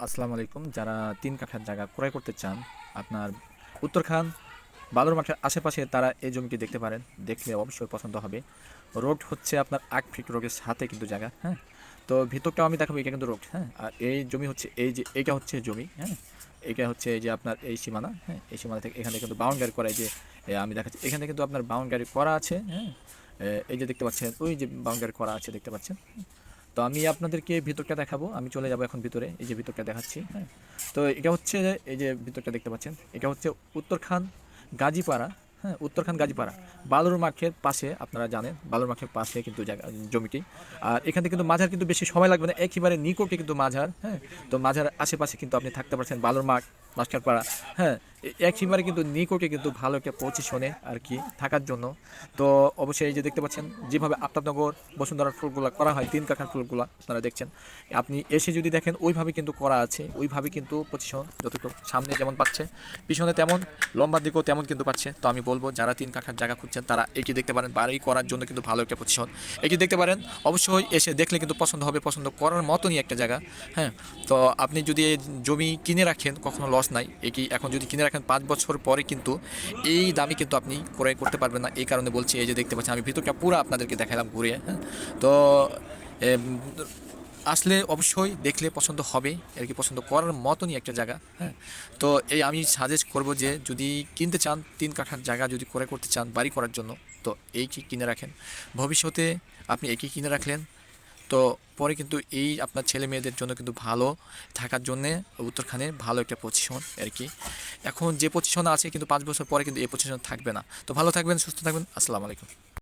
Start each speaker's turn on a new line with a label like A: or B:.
A: আসসালামু আলাইকুম। যারা ৩ কাঠার জায়গা ক্রয় করতে চান আপনার উত্তরখান বালুর মাঠের আশেপাশে, তারা এই জমিটি দেখতে পারেন। দেখলে অবশ্যই পছন্দ হবে। রোড হচ্ছে আপনার ৮ ফিট রোডের সাথে কিন্তু জায়গা, হ্যাঁ? তো ভিতরটাও আমি দেখাবো, এটা কিন্তু রোড, হ্যাঁ? আর এই জমি হচ্ছে এই যে এইটা হচ্ছে জমি, হ্যাঁ? এইটা হচ্ছে এই যে আপনার এই সীমানা, হ্যাঁ? এই সীমানা থেকে এখানে কিন্তু বাউন্ডারি করা, এই যে আমি দেখাচ্ছি এখানে কিন্তু আপনার বাউন্ডারি করা আছে, হ্যাঁ? এই যে দেখতে পাচ্ছেন, ওই যে বাউন্ডারি করা আছে দেখতে পাচ্ছেন। তো আমি আপনাদেরকে ভিতরটা দেখাবো। আমি চলে যাব এখন ভিতরে। এই যে ভিতরটা দেখাচ্ছি, হ্যাঁ? তো এটা হচ্ছে, এই যে ভিতরটা দেখতে পাচ্ছেন, এটা হচ্ছে উত্তরখান গাজীপাড়া, হ্যাঁ? উত্তরখান গাজীপাড়া বালুর মাঠের পাশে, আপনারা জানেন বালুর মাঠের পাশে কিন্তু জায়গা জমিটি। আর এখান থেকে কিন্তু মাঝার কিন্তু বেশি সময় লাগবে না, একেবারে নিকটে কিন্তু মাঝার, হ্যাঁ? তো মাঝার আশেপাশে কিন্তু আপনি থাকতে পারছেন, বালুর মাঠ, মাস্টারপাড়া, হ্যাঁ? একেবারে কিন্তু নিকটে কিন্তু ভালো একটা পজিশনে আর কি থাকার জন্য। তো অবশ্যই এই যে দেখতে পাচ্ছেন, যেভাবে আফতাবনগর বসুন্ধরার ফুলগুলো করা হয়, ৩ কাঠার ফুলগুলো আপনারা দেখছেন, আপনি এসে যদি দেখেন ওইভাবে কিন্তু করা আছে, ওইভাবে কিন্তু পজিশন যতটুকু সামনে যেমন পাচ্ছে, পিছনে তেমন, লম্বার দিকেও তেমন কিন্তু পাচ্ছে। তো আমি বলবো যারা ৩ কাঠার জায়গা খুঁজছেন তারা এটি দেখতে পারেন, বাড়ি করার জন্য কিন্তু ভালো একটা পজিশন। এটি দেখতে পারেন, অবশ্যই এসে দেখলে কিন্তু পছন্দ হবে, পছন্দ করার মতনই একটা জায়গা, হ্যাঁ? তো আপনি যদি এই জমি কিনে রাখেন, কখনো লস নাই। এটি এখন যদি কিনে রাখেন ৫ বছর পরে কিন্তু এই দামে কিন্তু আপনি ক্রয় করতে পারবেন না। এই কারণে বলছি, এই যে দেখতে পাচ্ছেন, আমি ভিতরটা পুরো আপনাদেরকে দেখালাম ঘুরে, হ্যাঁ? তো এম, আসলে অবশ্যই দেখলে পছন্দ হবে, আর কি পছন্দ করার মতনই একটা জায়গা, হ্যাঁ? তো এই আমি সাজেস্ট করব যে যদি কিনতে চান, ৩ কাঠার জায়গা যদি ক্রয় করতে চান বাড়ি করার জন্য, তো এই কি কিনে রাখেন। ভবিষ্যতে আপনি একই কিনে রাখলেন, তো পরে কিন্তু এই আপনার ছেলে মেয়েদের জন্য কিন্তু ভালো থাকার জন্যে উত্তরখানে ভালো একটা পজিশন আর কি। এখন যে পজিশনে আছে কিন্তু ৫ বছর পরে কিন্তু এই পজিশন থাকবে না। তো ভালো থাকবেন, সুস্থ থাকবেন। আসসালামু আলাইকুম।